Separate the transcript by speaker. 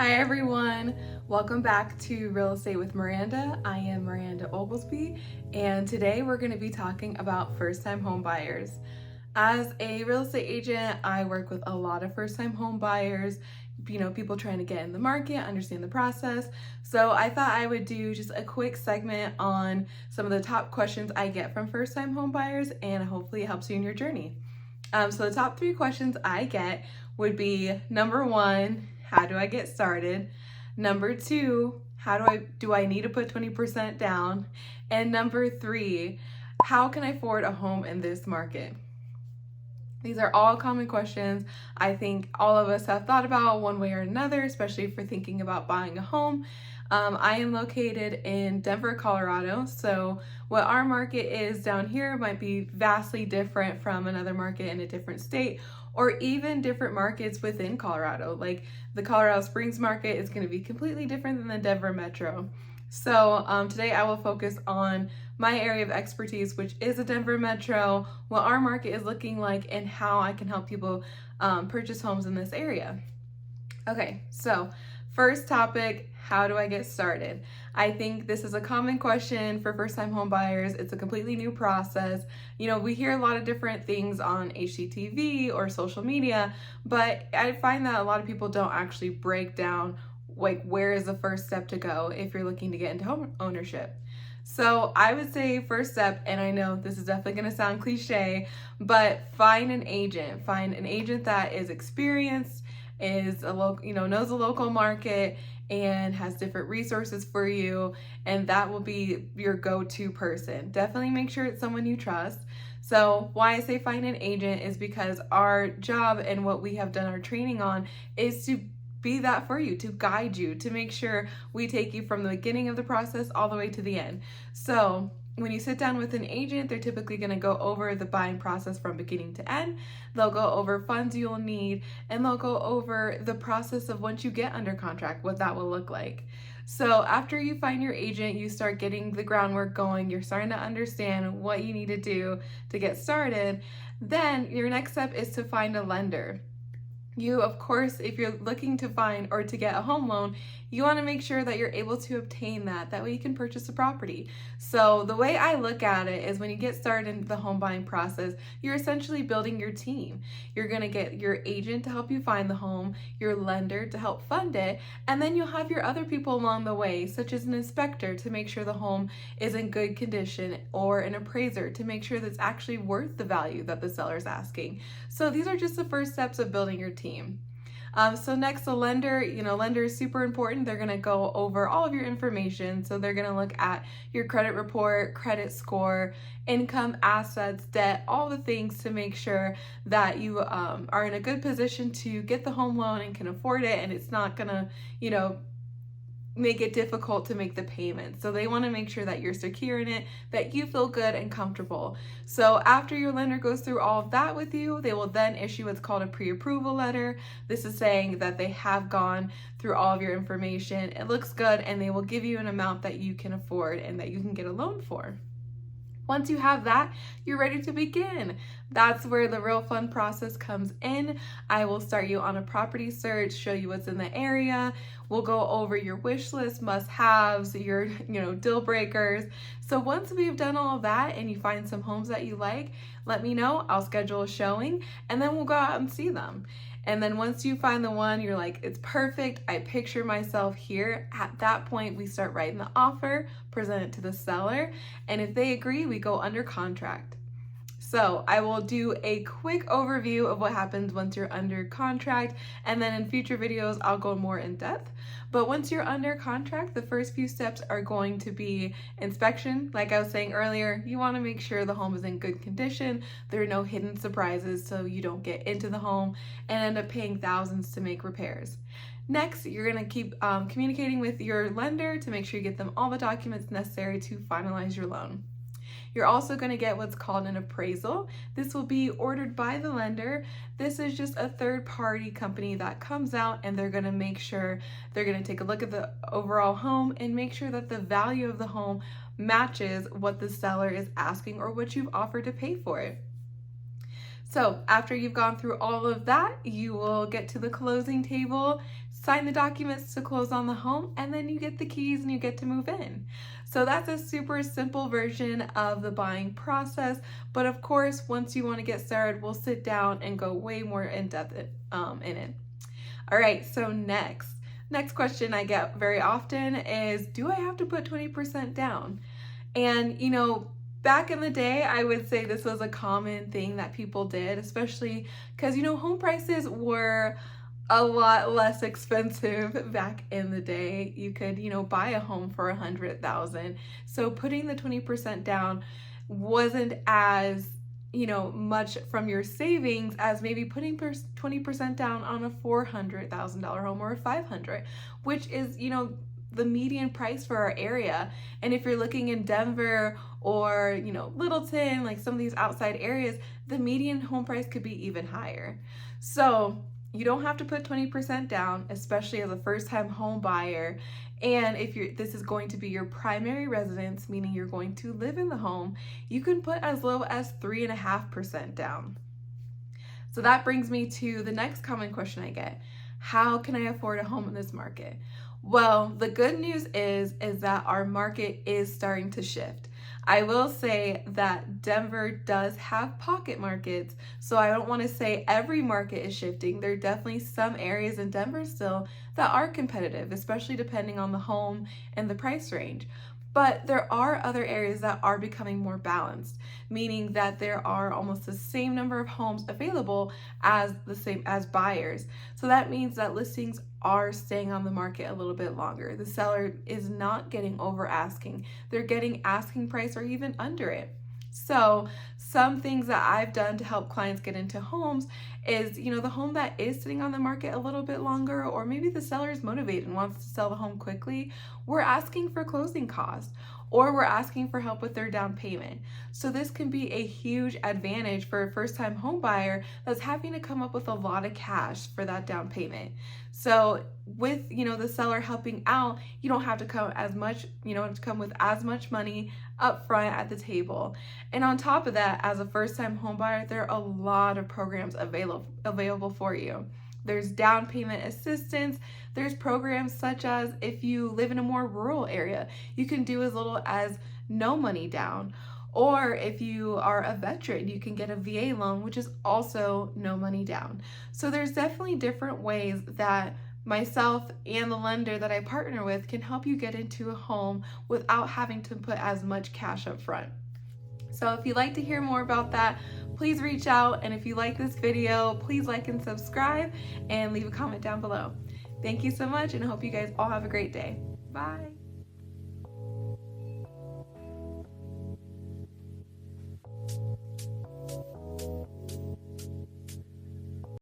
Speaker 1: Hi everyone, welcome back to Real Estate with Miranda. I am Miranda Oglesby, and today we're going to be talking about first-time home buyers. As a real estate agent, I work with a lot of first-time home buyers, people trying to get in the market, understand the process. So I thought I would do just a quick segment on some of the top questions I get from first-time home buyers, and hopefully it helps you in your journey. So the top 3 questions I get would be, number 1, how do I get started? Number 2, do I need to put 20% down? And number 3, how can I afford a home in this market? These are all common questions I think all of us have thought about one way or another, especially if we're thinking about buying a home. I am located in Denver, Colorado, so what our market is down here might be vastly different from another market in a different state, or even different markets within Colorado. Like the Colorado Springs market is going to be completely different than the Denver metro. So today I will focus on my area of expertise, which is the Denver metro, what our market is looking like, and how I can help people purchase homes in this area. Okay, so first topic, how do I get started? I think this is a common question for first-time home buyers. It's a completely new process. We hear a lot of different things on HGTV or social media, but I find that a lot of people don't actually break down like where is the first step to go if you're looking to get into home ownership. So I would say first step, and I know this is definitely going to sound cliche, but find an agent. Find an agent that is experienced, is a local, knows the local market and has different resources for you, and that will be your go-to person. Definitely make sure it's someone you trust. So why I say find an agent is because our job and what we have done our training on is to be that for you, to guide you, to make sure we take you from the beginning of the process all the way to the end. So when you sit down with an agent, they're typically going to go over the buying process from beginning to end. They'll go over funds you'll need, and they'll go over the process of once you get under contract, what that will look like. So after you find your agent, you start getting the groundwork going, you're starting to understand what you need to do to get started. Then your next step is to find a lender. You, of course, if you're looking to find or to get a home loan, you want to make sure that you're able to obtain that. That way you can purchase a property. So the way I look at it is when you get started in the home buying process, you're essentially building your team. You're going to get your agent to help you find the home, your lender to help fund it, and then you'll have your other people along the way, such as an inspector to make sure the home is in good condition, or an appraiser to make sure that it's actually worth the value that the seller's asking. So these are just the first steps of building your team. So next, the lender, lender is super important. They're going to go over all of your information. So they're going to look at your credit report, credit score, income, assets, debt, all the things to make sure that you are in a good position to get the home loan and can afford it. And it's not going to, make it difficult to make the payment. So they want to make sure that you're secure in it, that you feel good and comfortable. So after your lender goes through all of that with you, they will then issue what's called a pre-approval letter. This is saying that they have gone through all of your information, it looks good, and they will give you an amount that you can afford and that you can get a loan for. Once you have that, you're ready to begin. That's where the real fun process comes in. I will start you on a property search, show you what's in the area. We'll go over your wish list, must-haves, your deal breakers. So once we've done all of that and you find some homes that you like, let me know. I'll schedule a showing and then we'll go out and see them. And then once you find the one, you're like, it's perfect, I picture myself here. At that point, we start writing the offer, present it to the seller, and if they agree, we go under contract. So I will do a quick overview of what happens once you're under contract, and then in future videos, I'll go more in depth. But once you're under contract, the first few steps are going to be inspection. Like I was saying earlier, you want to make sure the home is in good condition. There are no hidden surprises, so you don't get into the home and end up paying thousands to make repairs. Next, you're going to keep communicating with your lender to make sure you get them all the documents necessary to finalize your loan. You're also going to get what's called an appraisal. This will be ordered by the lender. This is just a third-party company that comes out and they're going to make sure, they're going to take a look at the overall home and make sure that the value of the home matches what the seller is asking or what you've offered to pay for it. So after you've gone through all of that, you will get to the closing table. sign the documents to close on the home, and then you get the keys and you get to move in. So that's a super simple version of the buying process. But of course, once you want to get started, we'll sit down and go way more in depth in it. All right, so next question I get very often is, do I have to put 20% down? And back in the day, I would say this was a common thing that people did, especially because home prices were a lot less expensive back in the day. You could buy a home for $100,000. So putting the 20% down wasn't as much from your savings as maybe putting 20% down on a $400,000 home or a $500,000, which is the median price for our area. And if you're looking in Denver or Littleton, like some of these outside areas, the median home price could be even higher. So you don't have to put 20% down, especially as a first-time home buyer. And if this is going to be your primary residence, meaning you're going to live in the home, you can put as low as 3.5% down. So that brings me to the next common question I get. How can I afford a home in this market? Well, the good news is that our market is starting to shift. I will say that Denver does have pocket markets, so I don't want to say every market is shifting. There are definitely some areas in Denver still that are competitive, especially depending on the home and the price range. But there are other areas that are becoming more balanced, meaning that there are almost the same number of homes available as buyers. So that means that listings are staying on the market a little bit longer. The seller is not getting over asking. They're getting asking price or even under it. So some things that I've done to help clients get into homes is, the home that is sitting on the market a little bit longer, or maybe the seller is motivated and wants to sell the home quickly, we're asking for closing costs, or we're asking for help with their down payment. So this can be a huge advantage for a first-time home buyer that's having to come up with a lot of cash for that down payment. So with, the seller helping out, you don't have to come with as much money up front at the table. And on top of that, as a first-time home buyer, there are a lot of programs available for you. There's down payment assistance. There's programs such as if you live in a more rural area, you can do as little as no money down. Or if you are a veteran, you can get a VA loan, which is also no money down. So there's definitely different ways that myself and the lender that I partner with can help you get into a home without having to put as much cash up front. So if you'd like to hear more about that, please reach out. And if you like this video, please like and subscribe and leave a comment down below. Thank you so much, and I hope you guys all have a great day. Bye.